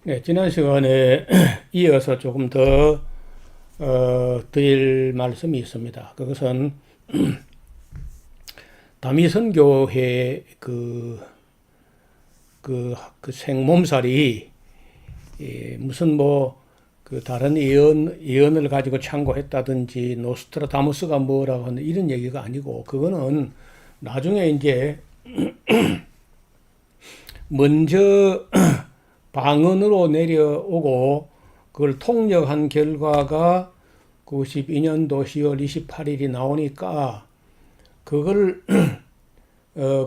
네, 지난 시간에 이어서 조금 더 드릴 말씀이 있습니다. 그것은 다미선교회 그 생몸살이 무슨 그 다른 예언을 가지고 참고했다든지 노스트라다무스가 뭐라고 하는 이런 얘기가 아니고, 그거는 나중에 이제 먼저 방언으로 내려오고 그걸 통역한 결과가 92년도 10월 28일이 나오니까 그걸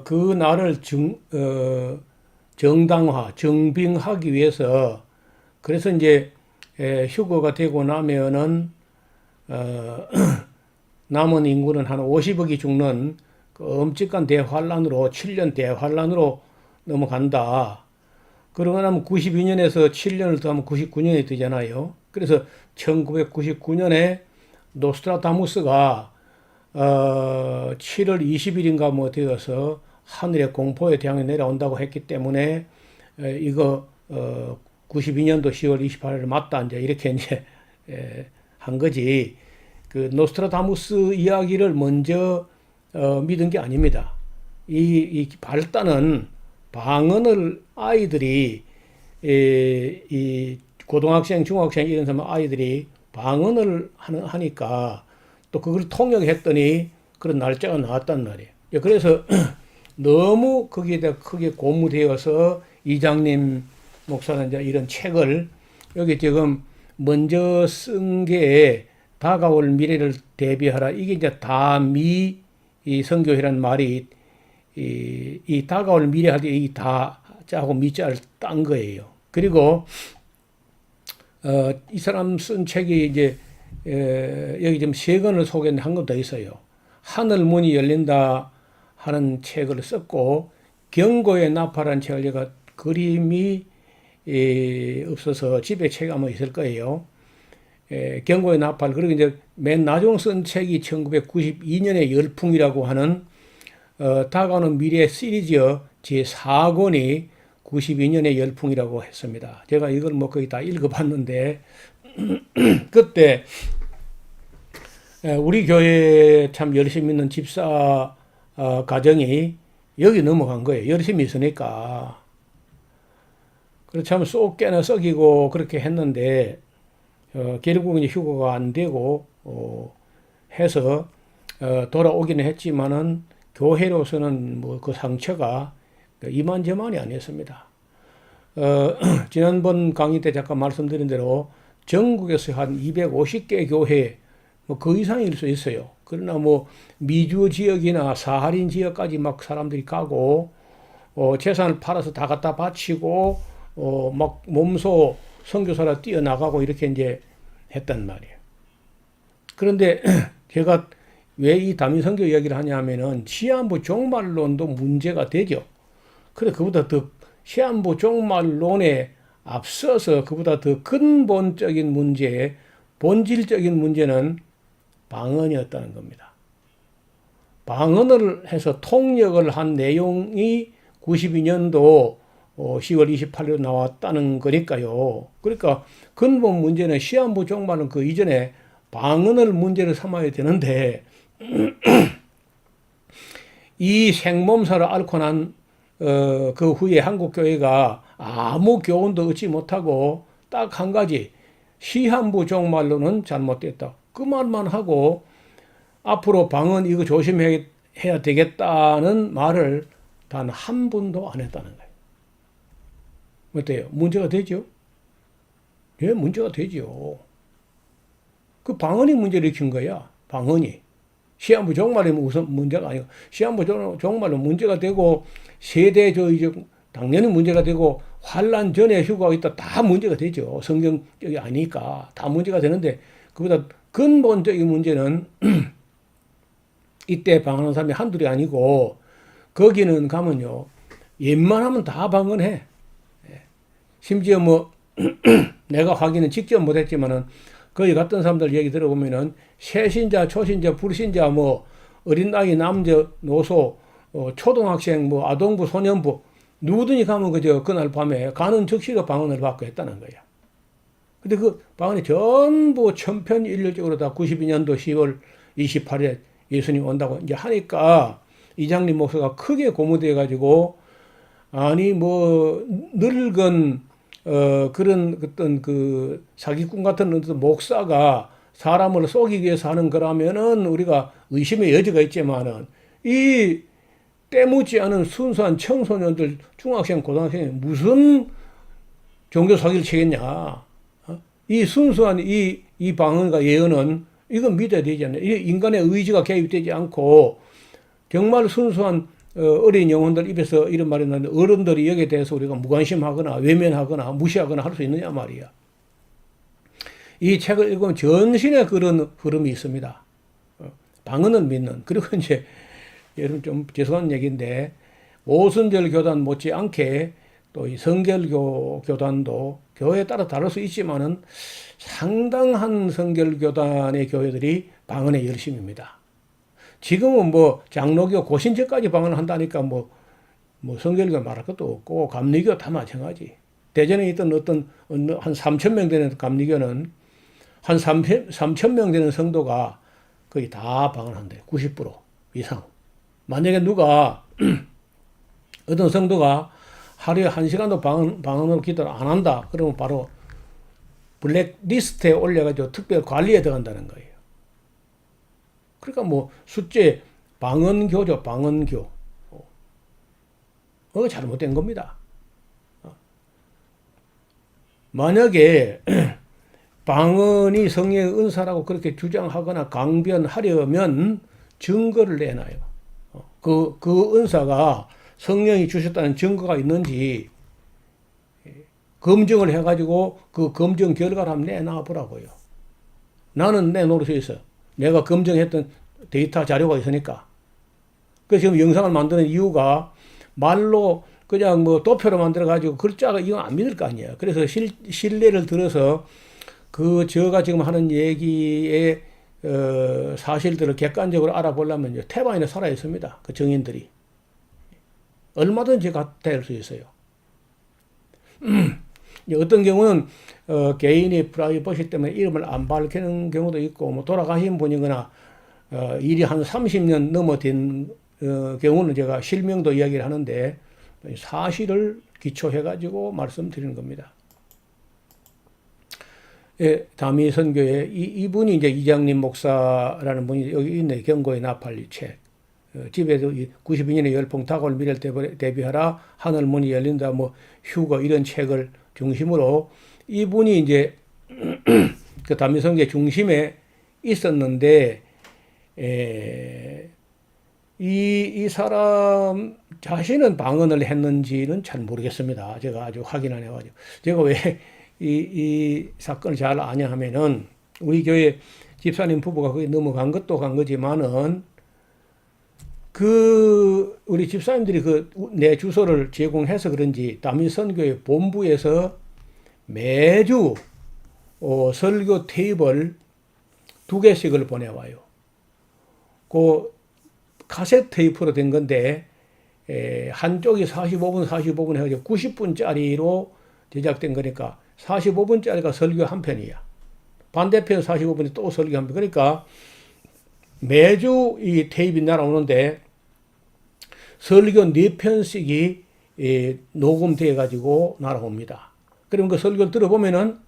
그 날을 정당화, 정빙하기 위해서, 그래서 이제 휴거가 되고 나면은 남은 인구는 한 50억이 죽는 그 엄직한 대환란으로, 7년 대환란으로 넘어간다. 그러고 나면 92년에서 7년을 더하면 99년이 되잖아요. 그래서 1999년에 노스트라다무스가 7월 20일인가 뭐 되어서 하늘의 공포의 태양이 내려온다고 했기 때문에 이거 92년도 10월 28일 맞다, 이제 이렇게 이제 한 거지. 그 노스트라다무스 이야기를 먼저 믿은 게 아닙니다. 이 발단은 방언을 아이들이 이 고등학생, 중학생 이런 사람 아이들이 방언을 하니까 또 그걸 통역했더니 그런 날짜가 나왔단 말이에요. 그래서 너무 거기에 대해 크게 고무되어서 이장님 목사는 이제 이런 책을 여기 지금 먼저 쓴 게 다가올 미래를 대비하라. 이게 이제 다미 이 선교회라는 말이 이 다가올 미래 할 때 이 다자하고 미자를 딴 거예요. 그리고 이 사람 쓴 책이 이제 여기 지금 세 권을 소개한 건 더 있어요. 하늘 문이 열린다 하는 책을 썼고, 경고의 나팔이라는 책을 제가 그림이 없어서 집에 책이 아마 있을 거예요. 경고의 나팔. 그리고 이제 맨 나중 쓴 책이 1992년의 열풍이라고 하는 다가오는 미래 시리즈 제4권이 92년의 열풍이라고 했습니다. 제가 이걸 뭐 거의 다 읽어봤는데 그때 우리 교회 참 열심히 있는 집사 가정이 여기 넘어간 거예요. 열심히 있으니까. 그렇지 않으면 쏙 깨나 썩이고 그렇게 했는데 결국은 휴거가 안 되고 해서 돌아오기는 했지만은 교회로서는 뭐 그 상처가 이만저만이 아니었습니다. 지난번 강의 때 잠깐 말씀드린 대로 전국에서 한 250개 교회 뭐 그 이상일 수 있어요. 그러나 뭐 미주 지역이나 사할인 지역까지 막 사람들이 가고 재산을 팔아서 다 갖다 바치고 막 몸소 선교사라 뛰어나가고 이렇게 이제 했단 말이에요. 그런데 제가 왜 이 다민선교 이야기를 하냐면은 시한부 종말론도 문제가 되죠. 그래, 그보다 더 시한부 종말론에 앞서서 그보다 더 근본적인 문제, 본질적인 문제는 방언이었다는 겁니다. 방언을 해서 통역을 한 내용이 92년도 10월 28일 나왔다는 거니까요. 그러니까 근본 문제는 시한부 종말은 그 이전에 방언을 문제를 삼아야 되는데 이 생몸살을 앓고 난 그 후에 한국교회가 아무 교훈도 얻지 못하고 딱 한 가지, 시한부 종말로는 잘못됐다. 그 말만 하고 앞으로 방언 이거 조심해야 되겠다는 말을 단 한 분도 안 했다는 거예요. 어때요? 문제가 되죠? 예, 문제가 되죠. 그 방언이 문제를 일으킨 거야. 방언이. 시한부 종말이면 우선 문제가 아니고, 시한부 종말은 문제가 되고, 세대 이제 당연히 문제가 되고, 환란 전에 휴가가 있다 다 문제가 되죠. 성경적이 아니니까 다 문제가 되는데, 그보다 근본적인 문제는 이때 방언하는 사람이 한둘이 아니고, 거기는 가면요, 웬만하면 다 방언해. 심지어 뭐 내가 확인은 직접 못했지만은 거기 갔던 사람들 얘기 들어보면은 새신자, 초신자, 불신자, 뭐 어린 아이, 남자, 노소, 초등학생, 뭐 아동부, 소년부 누구든지 가면 그저 그날 밤에 가는 즉시로 방언을 받고 했다는 거야. 근데 그 방언이 전부 천편일률적으로 다 92년도 10월 28일에 예수님 온다고 이제 하니까 이장님 목사가 크게 고무돼 가지고 아니 뭐 늙은 그런 어떤 그 사기꾼 같은 어떤 목사가 사람을 속이기 위해서 하는 거라면은 우리가 의심의 여지가 있지만은 이 때묻지 않은 순수한 청소년들 중학생 고등학생이 무슨 종교 사기를 치겠냐. 이 순수한 이 방언과 예언은 이건 믿어야 되지 않나요? 이 인간의 의지가 개입되지 않고 정말 순수한 어린 영혼들 입에서 이런 말이 나는데 어른들이 여기에 대해서 우리가 무관심하거나 외면하거나 무시하거나 할 수 있느냐 말이야. 이 책을 읽으면 전신에 그런 흐름이 있습니다. 방언을 믿는. 그리고 이제 여러분 좀 죄송한 얘기인데 오순절 교단 못지않게 또 이 성결교 교단도 교회에 따라 다를 수 있지만은 상당한 성결교단의 교회들이 방언의 열심입니다. 지금은 뭐 장로교 고신제까지 방언을 한다니까 뭐 성결교 말할 것도 없고 감리교 다 마찬가지. 대전에 있던 어떤 한 3,000명 되는 감리교는 한 3,000명 되는 성도가 거의 다 방언한대. 90% 이상. 만약에 누가 어떤 성도가 하루에 1시간도 방언으로 기도를 안 한다. 그러면 바로 블랙리스트에 올려가지고 특별 관리에 들어간다는 거예요. 그러니까 뭐 숫제 방언교죠. 방언교. 잘못된 겁니다. 만약에 방언이 성령의 은사라고 그렇게 주장하거나 강변하려면 증거를 내놔요. 그 은사가 성령이 주셨다는 증거가 있는지 검증을 해가지고 그 검증 결과를 한번 내놔 보라고요. 나는 내 노릇에 있어. 내가 검증했던 데이터 자료가 있으니까. 그래서 지금 영상을 만드는 이유가 말로 그냥 뭐 도표로 만들어가지고 글자가 이거 안 믿을 거 아니에요. 그래서 신뢰를 들어서 제가 지금 하는 얘기의 사실들을 객관적으로 알아보려면 태반인에 살아 있습니다. 그 증인들이. 얼마든지 같을 수 있어요. 어떤 경우는 개인이 프라이버시 때문에 이름을 안 밝히는 경우도 있고 뭐 돌아가신 분이거나 일이 한 30년 넘어된 경우는 제가 실명도 이야기를 하는데 사실을 기초해 가지고 말씀드리는 겁니다. 예, 다미 선교회 이분이 이제 이장님 목사라는 분이 여기 있네. 경고의 나팔리 책. 집에도 92년에 열풍 다가올 미래를 대비하라 하늘 문이 열린다 뭐 휴거 이런 책을 중심으로 이분이 이제 그 다미 선교회 중심에 있었는데 이 사람 자신은 방언을 했는지는 잘 모르겠습니다. 제가 아주 확인 안 해가지고. 제가 왜 이 사건을 잘 아냐 하면은 우리 교회 집사님 부부가 거기 넘어간 것도 간 거지만은 우리 집사님들이 내 주소를 제공해서 그런지 다미선교회 본부에서 매주 설교 테이블 2개씩을 보내와요. 그 카세트 테이프로 된 건데 한쪽이 45분 해가지고 90분짜리로 제작된 거니까 45분짜리가 설교 한 편이야. 반대편 45분이 또 설교 한 편. 그러니까 매주 이 테이프가 날아오는데 설교 4편씩이 녹음되어 가지고 날아옵니다. 그러면 그 설교를 들어보면은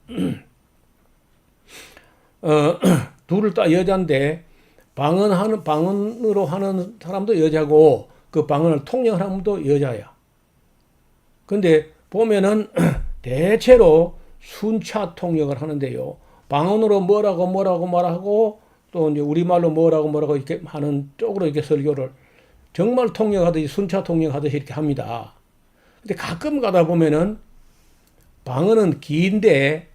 둘을 다 여자인데 방언으로 하는 사람도 여자고 그 방언을 통역하는 사람도 여자야. 근데 보면은 대체로 순차 통역을 하는데요. 방언으로 뭐라고 말하고 또 이제 우리말로 뭐라고 이렇게 하는 쪽으로 이렇게 설교를 정말 통역하듯이 순차 통역하듯이 이렇게 합니다. 근데 가끔 가다 보면은 방언은 긴데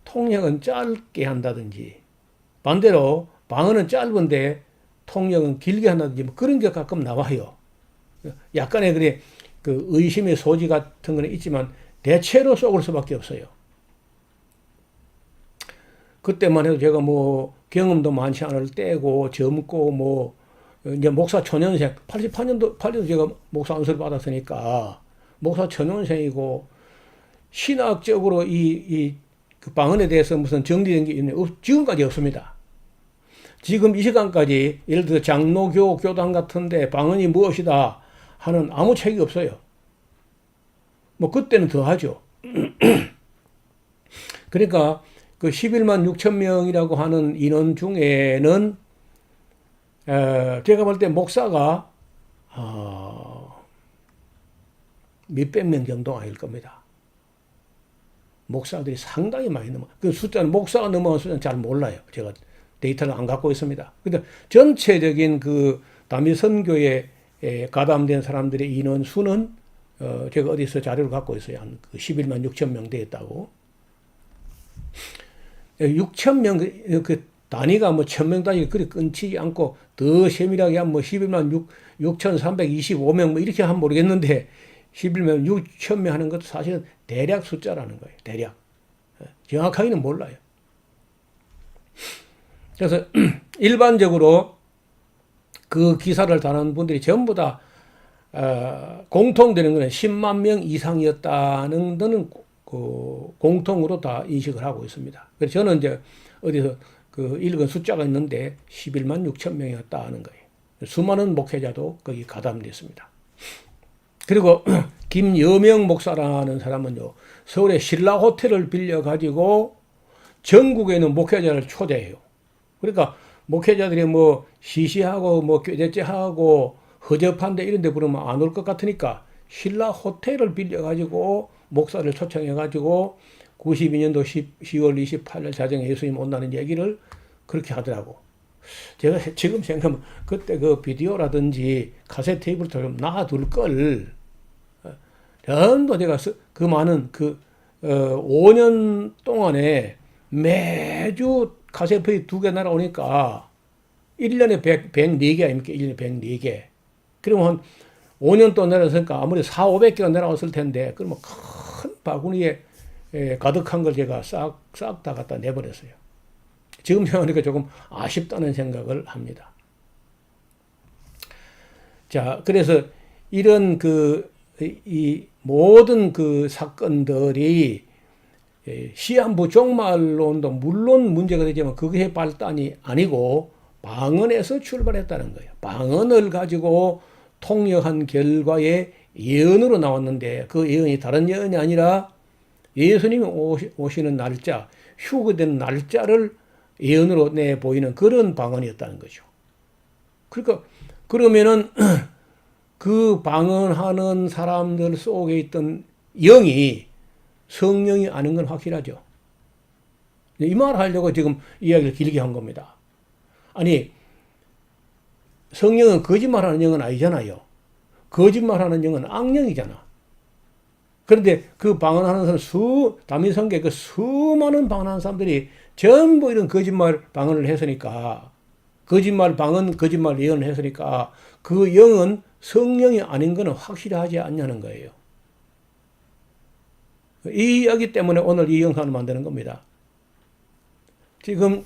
통역은 짧게 한다든지 반대로 방언은 짧은데 통역은 길게 한다든지 뭐 그런 게 가끔 나와요. 약간의 그 의심의 소지 같은 거는 있지만 대체로 속을 수밖에 없어요. 그때만 해도 제가 뭐 경험도 많지 않을 때고 젊고 뭐 이제 목사 초년생 88년도 제가 목사 안수를 받았으니까 목사 천연생이고 신학적으로 그 방언에 대해서 무슨 정리된 게 있나요? 지금까지 없습니다. 지금 이 시간까지 예를 들어 장로교 교단 같은데 방언이 무엇이다 하는 아무 책이 없어요. 뭐 그때는 더 하죠. 그러니까 그 11만 6천 명이라고 하는 인원 중에는 제가 볼 때 목사가 몇백 명 정도 아닐 겁니다. 목사들이 상당히 많이 넘어. 그 숫자는 목사가 넘어간 숫자는 잘 몰라요. 제가 데이터를 안 갖고 있습니다. 근데 전체적인 그 담임 선교에 가담된 사람들의 인원 수는 제가 어디서 자료를 갖고 있어요. 한 11만 6천 명 되었다고. 6천 명, 그 단위가 뭐 1000명 단위 그리 끊치지 않고 더 세밀하게 하면 뭐 11만 6,325명 뭐 이렇게 하면 모르겠는데 11만 6천 명 하는 것도 사실은 대략 숫자라는 거예요. 대략. 정확하게는 몰라요. 그래서 일반적으로 그 기사를 다루는 분들이 전부 다 공통되는 것은 10만 명 이상이었다는 데는 공통으로 다 인식을 하고 있습니다. 그래서 저는 이제 어디서 그 읽은 숫자가 있는데 11만 6천 명이었다 하는 거예요. 수많은 목회자도 거기 가담됐습니다. 그리고 김여명 목사라는 사람은요, 서울의 신라 호텔을 빌려가지고 전국에 있는 목회자를 초대해요. 그러니까 목회자들이 뭐 시시하고 뭐 꾀죄죄하고 허접한데 이런 데 부르면 안 올 것 같으니까 신라 호텔을 빌려가지고 목사를 초청해가지고 92년도 10월 28일 자정에 예수님 온다는 얘기를 그렇게 하더라고. 제가 지금 생각하면 그때 그 비디오라든지 카세트 테이프를 좀 놔둘 걸. 전부 제가 그 많은 5년 동안에 매주 카세트 2개 날아오니까 1년에 104개 아닙니까? 1년에 104개. 그러면 한 5년 동안 내려왔으니까 아무리 400~500개가 내려왔을 텐데, 그러면 큰 바구니에 가득한 걸 제가 싹 다 갖다 내버렸어요. 지금 생각하니까 조금 아쉽다는 생각을 합니다. 자, 그래서 이런 이 모든 그 사건들이 시한부 종말론도 물론 문제가 되지만 그게 발단이 아니고 방언에서 출발했다는 거예요. 방언을 가지고 통역한 결과의 예언으로 나왔는데 그 예언이 다른 예언이 아니라 예수님이 오시는 날짜, 휴거된 날짜를 예언으로 내보이는 그런 방언이었다는 거죠. 그러니까 그러면은 그 방언하는 사람들 속에 있던 영이 성령이 아닌 건 확실하죠. 이 말 하려고 지금 이야기를 길게 한 겁니다. 아니, 성령은 거짓말하는 영은 아니잖아요. 거짓말하는 영은 악령이잖아. 그런데 그 방언하는 사람 다민성계 그 수많은 방언하는 사람들이 전부 이런 거짓말 방언을 했으니까, 거짓말 방언, 거짓말 예언을 했으니까 그 영은 성령이 아닌 것은 확실하지 않냐는 거예요. 이 이야기 때문에 오늘 이 영상을 만드는 겁니다. 지금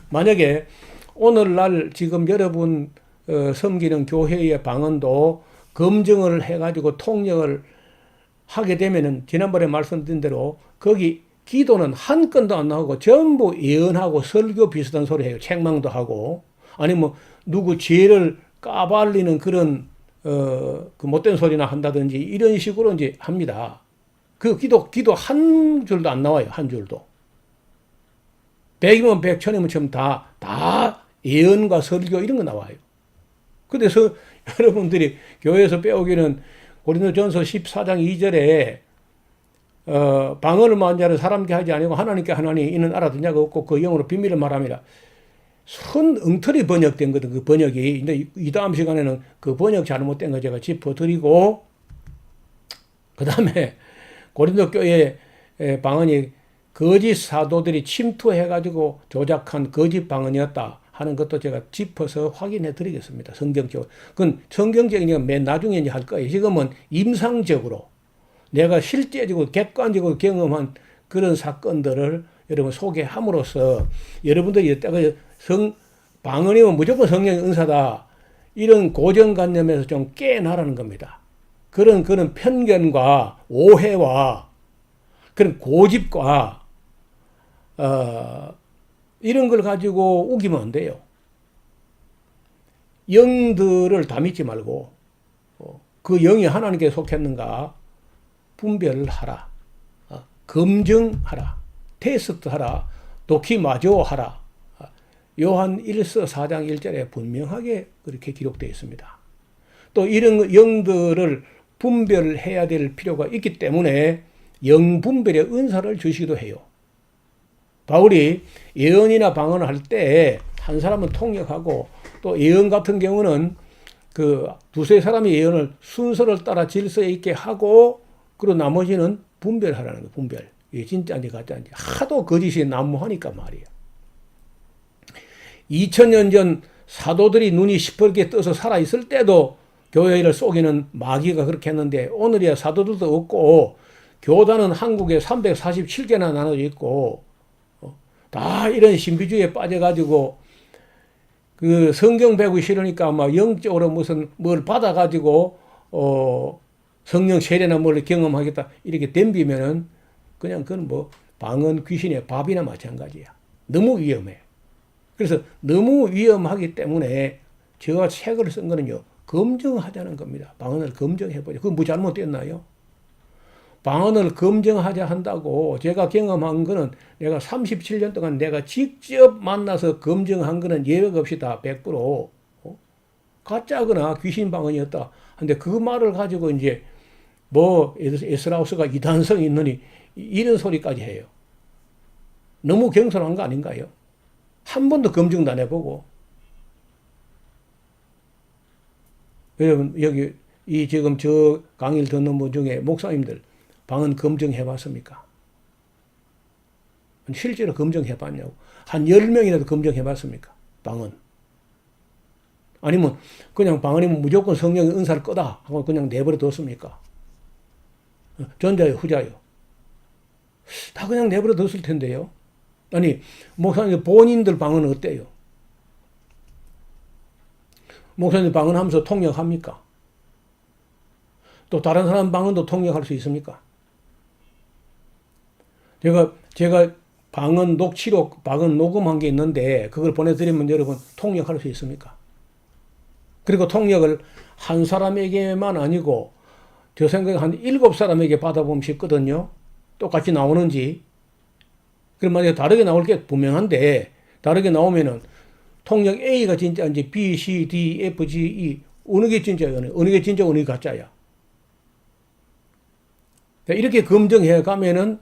만약에 오늘날 지금 여러분 섬기는 교회의 방언도 검증을 해가지고 통역을 하게 되면은 지난번에 말씀드린 대로 거기 기도는 한 건도 안 나오고 전부 예언하고 설교 비슷한 소리 해요. 책망도 하고 아니면 뭐 누구 죄를 까발리는 그런 그 못된 소리나 한다든지 이런 식으로 이제 합니다. 그 기도 한 줄도 안 나와요. 한 줄도. 100이면 100, 1000이면 1000 다 예언과 설교 이런 거 나와요. 그래서 여러분들이 교회에서 배우기는 고린도전서 14장 2절에 방언을 말하는 자는 사람께 하지 아니고 하나님께 하나니 이는 알아듣냐가 없고 그 영으로 비밀을 말함이라. 순 엉터리 번역된 거든 그 번역이. 근데 이 다음 시간에는 그 번역 잘못된 거 제가 짚어드리고 그 다음에 고린도 교회 방언이 거짓 사도들이 침투해가지고 조작한 거짓 방언이었다 하는 것도 제가 짚어서 확인해 드리겠습니다. 성경적으로. 그건 성경적인 맨 나중에 이제 할 거예요. 지금은 임상적으로 내가 실제적으로 객관적으로 경험한 그런 사건들을 여러분 소개함으로써 여러분들이 방언이면 무조건 성령의 은사다. 이런 고정관념에서 좀 깨나라는 겁니다. 그런 편견과 오해와 그런 고집과 이런 걸 가지고 우기면 안 돼요. 영들을 다 믿지 말고 그 영이 하나님께 속했는가 분별하라. 검증하라. 테스트하라. 도키마조하라. 요한 1서 4장 1절에 분명하게 그렇게 기록되어 있습니다. 또 이런 영들을 분별해야 될 필요가 있기 때문에 영분별의 은사를 주시기도 해요. 바울이 예언이나 방언을 할 때 한 사람은 통역하고 또 예언 같은 경우는 그 두세 사람의 예언을 순서를 따라 질서 있게 하고 그리고 나머지는 분별하라는 거예요. 분별. 이게 진짜인지 가짜인지. 하도 거짓이 난무하니까 말이에요. 2000년 전 사도들이 눈이 시퍼렇게 떠서 살아있을 때도 교회를 속이는 마귀가 그렇게 했는데 오늘이야 사도들도 없고 교단은 한국에 347개나 나눠져 있고 다 이런 신비주의에 빠져가지고 그 성경 배우기 싫으니까 막 영적으로 무슨 뭘 받아가지고 성령 세례나 뭘 경험하겠다 이렇게 덤비면은 그냥 그건 뭐 방언 귀신의 밥이나 마찬가지야. 너무 위험해. 그래서 너무 위험하기 때문에 제가 책을 쓴 거는요. 검증하자는 겁니다. 방언을 검증해보자. 그건 뭐 잘못됐나요? 방언을 검증하자 한다고 제가 경험한 거는 내가 37년 동안 내가 직접 만나서 검증한 거는 예외 없이 다 100% 가짜거나 귀신 방언이었다. 근데 그 말을 가지고 이제 뭐 에스라우스가 이단성이 있느니 이런 소리까지 해요. 너무 경솔한 거 아닌가요? 한 번도 검증도 안 해보고. 여러분 여기 이 지금 저 강의를 듣는 분 중에 목사님들 방언 검증해봤습니까? 실제로 검증해봤냐고. 한 10명이라도 검증해봤습니까? 방언. 아니면 그냥 방언이면 무조건 성령의 은사를 끄다 하고 그냥 내버려 뒀습니까? 전자요, 후자요? 다 그냥 내버려 뒀을 텐데요. 아니, 목사님 본인들 방언은 어때요? 목사님 방언하면서 통역합니까? 또 다른 사람 방언도 통역할 수 있습니까? 제가 방언 녹취록, 방언 녹음한 게 있는데 그걸 보내드리면 여러분 통역할 수 있습니까? 그리고 통역을 한 사람에게만 아니고 저 생각에 한 7사람에게 받아보면 쉽거든요. 똑같이 나오는지. 그럼 만약에 다르게 나올 게 분명한데 다르게 나오면은 통역 A가 진짜인지 B, C, D, F, G, E 어느 게 진짜야? 어느 게 진짜 어느 게 가짜야? 이렇게 검증해 가면은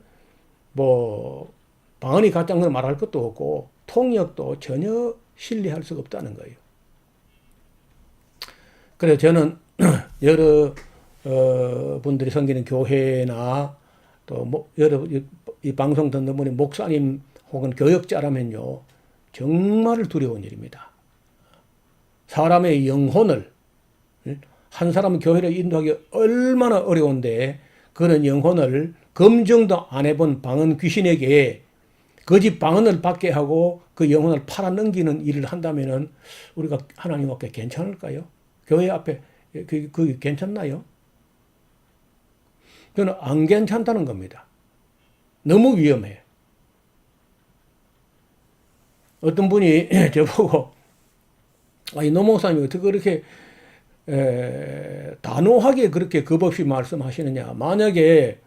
뭐 방언이 가짜인 걸 말할 것도 없고 통역도 전혀 신뢰할 수가 없다는 거예요. 그래서 저는 여러 분들이 섬기는 교회나 또 여러 이 방송 듣는 분이 목사님 혹은 교역자라면요 정말 두려운 일입니다. 사람의 영혼을 한 사람은 교회를 인도하기 얼마나 어려운데 그런 영혼을 검증도 안 해본 방언 귀신에게 거짓 방언을 받게 하고 그 영혼을 팔아넘기는 일을 한다면은 우리가 하나님 앞에 괜찮을까요? 교회 앞에 그게 괜찮나요? 저는 안 괜찮다는 겁니다. 너무 위험해. 어떤 분이 저보고 아니 노 목사님이 어떻게 그렇게 단호하게 그렇게 겁없이 말씀하시느냐. 만약에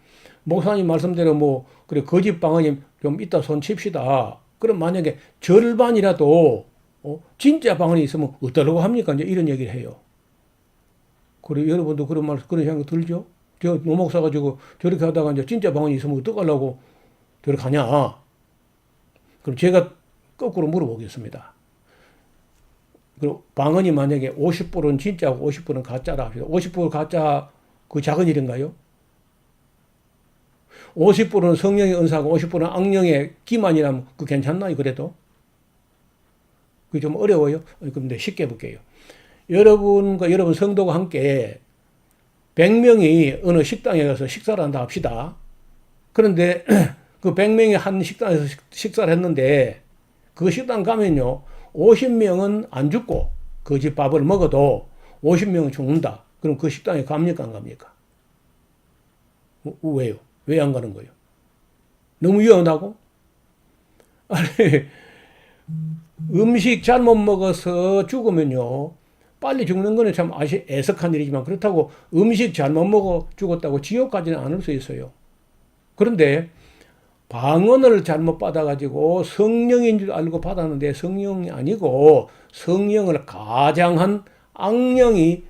목사님 말씀대로 뭐 그래 거짓 방언이 좀 있다 손 칩시다. 그럼 만약에 절반이라도 진짜 방언이 있으면 어떠라고 합니까? 이제 이런 얘기를 해요. 그래 여러분도 그런 생각 들죠? 저 노 목사 가지고 저렇게 하다가 이제 진짜 방언이 있으면 어떡하려고 저렇게 하냐? 그럼 제가 거꾸로 물어보겠습니다. 그리고 방언이 만약에 50%는 진짜고 50%는 가짜라 합시다. 50% 가짜 그 작은 일인가요? 50%는 성령의 은사고 50%는 악령의 기만이라면 그 괜찮나요? 그래도? 그게 좀 어려워요? 그럼 내가 쉽게 해볼게요. 여러분과 여러분 성도가 함께 100명이 어느 식당에 가서 식사를 한다 합시다. 그런데 그 100명이 한 식당에서 식사를 했는데 그 식당 가면요 50명은 안 죽고 그 집 밥을 먹어도 50명은 죽는다. 그럼 그 식당에 갑니까 안 갑니까? 왜요? 왜 안 가는 거예요? 너무 위험하다고? 아니, 음식 잘못 먹어서 죽으면요. 빨리 죽는 거는 참 애석한 일이지만 그렇다고 음식 잘못 먹어 죽었다고 지옥 가지는 않을 수 있어요. 그런데 방언을 잘못 받아가지고 성령인 줄 알고 받았는데 성령이 아니고 성령을 가장한 악령이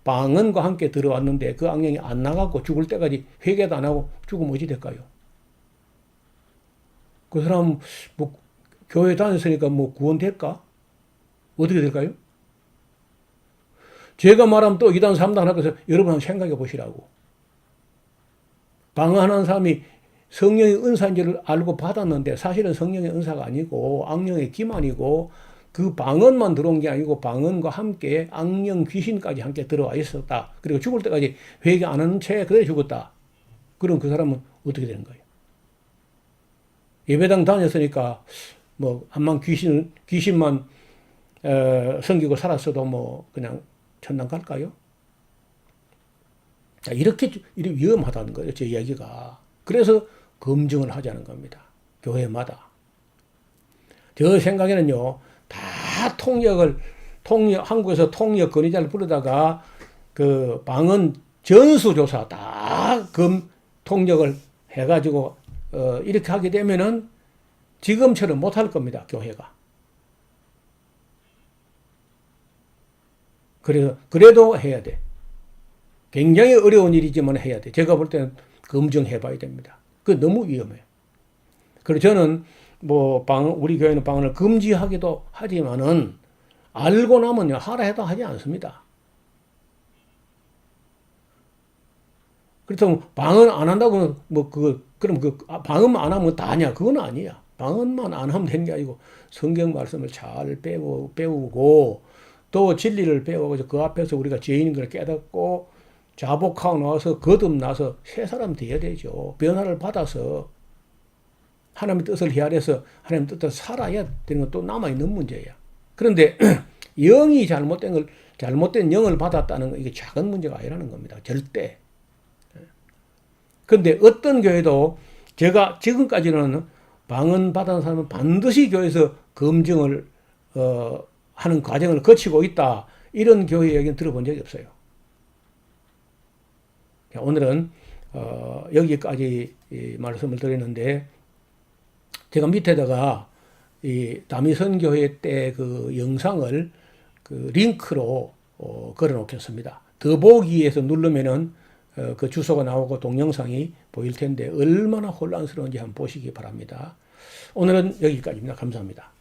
방언과 함께 들어왔는데 그 악령이 안 나가고 죽을 때까지 회개도 안 하고 죽으면 어찌 될까요? 그 사람 뭐 교회 다녔으니까 뭐 구원될까? 어떻게 될까요? 제가 말하면 또 2단, 3단 할 것을 여러분 한번 생각해 보시라고. 방언하는 사람이 성령의 은사인 줄 알고 받았는데 사실은 성령의 은사가 아니고 악령의 기만이고 그 방언만 들어온 게 아니고 방언과 함께 악령 귀신까지 함께 들어와 있었다. 그리고 죽을 때까지 회개 안 하는 채 그대로 죽었다. 그럼 그 사람은 어떻게 되는 거예요? 예배당 다녔으니까 뭐 암만 귀신만 섬기고 살았어도 뭐 그냥 천당 갈까요? 자, 이렇게 위험하다는 거예요, 제 이야기가. 그래서 검증을 하자는 겁니다. 교회마다. 저 생각에는요, 다 한국에서 통역 건의자를 부르다가 그 방언 전수조사 다 통역을 해가지고, 이렇게 하게 되면은 지금처럼 못할 겁니다, 교회가. 그래도 해야 돼. 굉장히 어려운 일이지만 해야 돼. 제가 볼 때는 검증해 봐야 됩니다. 그게 너무 위험해요. 그래서 저는 뭐 우리 교회는 방언을 금지하기도 하지만은 알고 나면요, 하라 해도 하지 않습니다. 그렇다면 방언 안 한다고 그럼 방언만 안 하면 다냐? 그건 아니야. 방언만 안 하면 되는 게 아니고 성경 말씀을 잘 배우고 또 진리를 배워가지고 그 앞에서 우리가 죄인인 걸 깨닫고 자복하고 나와서 거듭나서 새 사람 되어야 되죠. 변화를 받아서 하나님의 뜻을 헤아려서 하나님의 뜻대로 살아야 되는 건 또 남아있는 문제야. 그런데 영이 잘못된 영을 받았다는 건 이게 작은 문제가 아니라는 겁니다. 절대. 그런데 어떤 교회도 제가 지금까지는 방언 받은 사람은 반드시 교회에서 검증을 하는 과정을 거치고 있다. 이런 교회 얘기는 들어본 적이 없어요. 오늘은 여기까지 말씀을 드리는데 제가 밑에다가 이 다미선 교회 때 그 영상을 그 링크로 걸어 놓겠습니다. 더보기에서 누르면은 그 주소가 나오고 동영상이 보일 텐데 얼마나 혼란스러운지 한번 보시기 바랍니다. 오늘은 여기까지입니다. 감사합니다.